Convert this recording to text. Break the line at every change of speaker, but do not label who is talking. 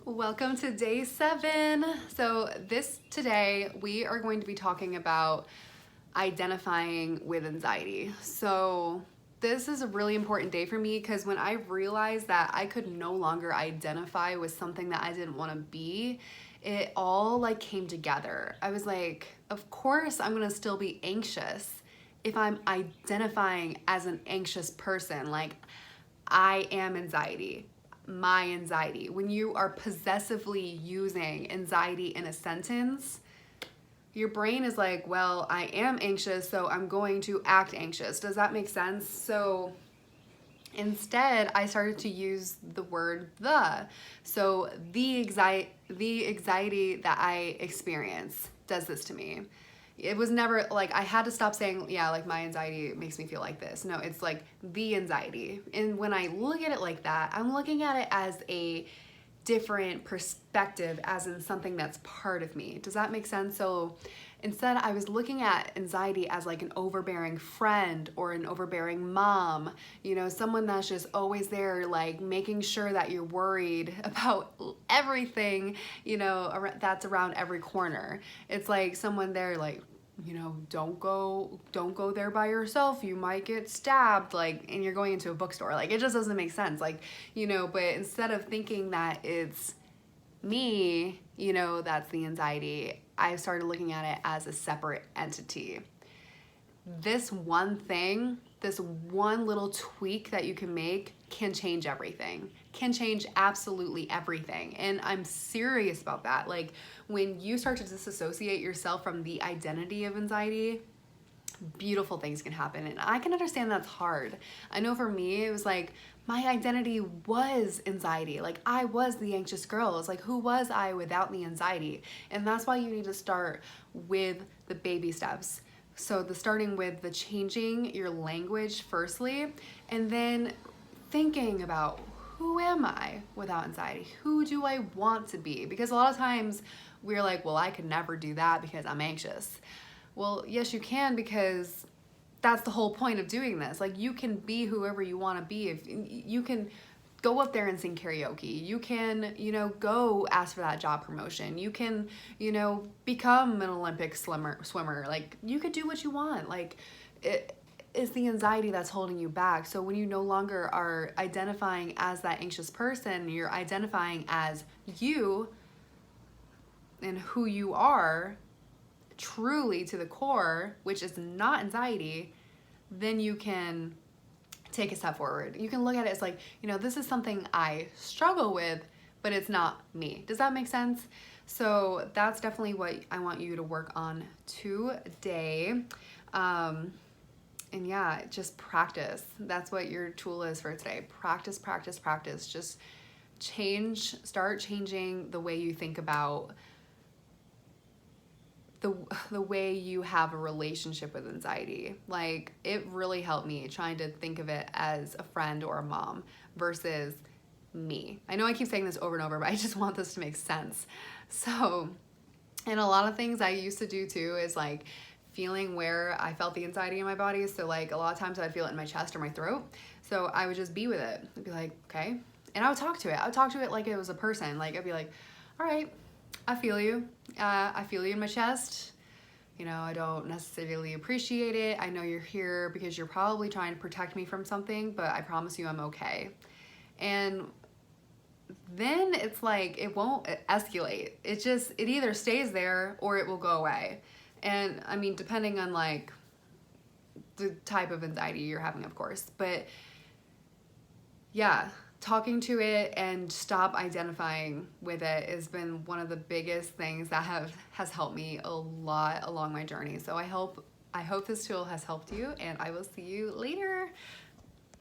Welcome to day 7. Today we are going to be talking about identifying with anxiety. So this is a really important day for me because when I realized that I could no longer identify with something that I didn't want to be, it all like came together. I was like, of course I'm going to still be anxious if I'm identifying as an anxious person. Like, I am anxiety, my anxiety. When you are possessively using anxiety in a sentence, your brain is like, well, I am anxious, so I'm going to act anxious. Does that make sense? So instead, I started to use the word the. So the anxiety that I experience does this to me. It was never like I had to stop saying, yeah, like my anxiety makes me feel like this. No, it's like the anxiety. And when I look at it like that, I'm looking at it as a different perspective, as in something that's part of me. Does that make sense? So instead, I was looking at anxiety as like an overbearing friend or an overbearing mom, someone that's just always there, like making sure that you're worried about everything, that's around every corner. It's like someone there, like, don't go there by yourself, you might get stabbed, like, and you're going into a bookstore. Like, it just doesn't make sense. Like, but instead of thinking that it's me, that's the anxiety, I started looking at it as a separate entity. This one thing, this one little tweak that you can make can change everything, can change absolutely everything. And I'm serious about that. Like, when you start to disassociate yourself from the identity of anxiety, beautiful things can happen. And I can understand that's hard. I know for me, it was like my identity was anxiety. Like, I was the anxious girl. It's like, who was I without the anxiety? And that's why you need to start with the baby steps. So starting with the changing your language firstly, and then thinking about, who am I without anxiety? Who do I want to be? Because a lot of times we're like, well, I could never do that because I'm anxious. Well, yes, you can, because that's the whole point of doing this. Like, you can be whoever you want to be. If you can go up there and sing karaoke, you can, go ask for that job promotion. You can, become an Olympic swimmer. Like, you could do what you want. Like, it is the anxiety that's holding you back. So when you no longer are identifying as that anxious person, you're identifying as you and who you are truly to the core, which is not anxiety, then you can take a step forward. You can look at it as like, this is something I struggle with, but it's not me. Does that make sense? So that's definitely what I want you to work on today. And yeah, just practice. That's what your tool is for today. Practice, practice, practice. Just start changing the way you think about the way you have a relationship with anxiety. Like, it really helped me trying to think of it as a friend or a mom versus me. I know I keep saying this over and over, but I just want this to make sense. So, and a lot of things I used to do too is like feeling where I felt the anxiety in my body. So like a lot of times I'd feel it in my chest or my throat. So I would just be with it. I'd be like, okay. And I would talk to it. I would talk to it like it was a person. Like, I'd be like, all right, I feel you. I feel you in my chest. I don't necessarily appreciate it. I know you're here because you're probably trying to protect me from something, but I promise you I'm okay. And then it's like, it won't escalate. It either stays there or it will go away. And I mean, depending on like the type of anxiety you're having, of course. But yeah, talking to it and stop identifying with it has been one of the biggest things that has helped me a lot along my journey. So I hope this tool has helped you, and I will see you later.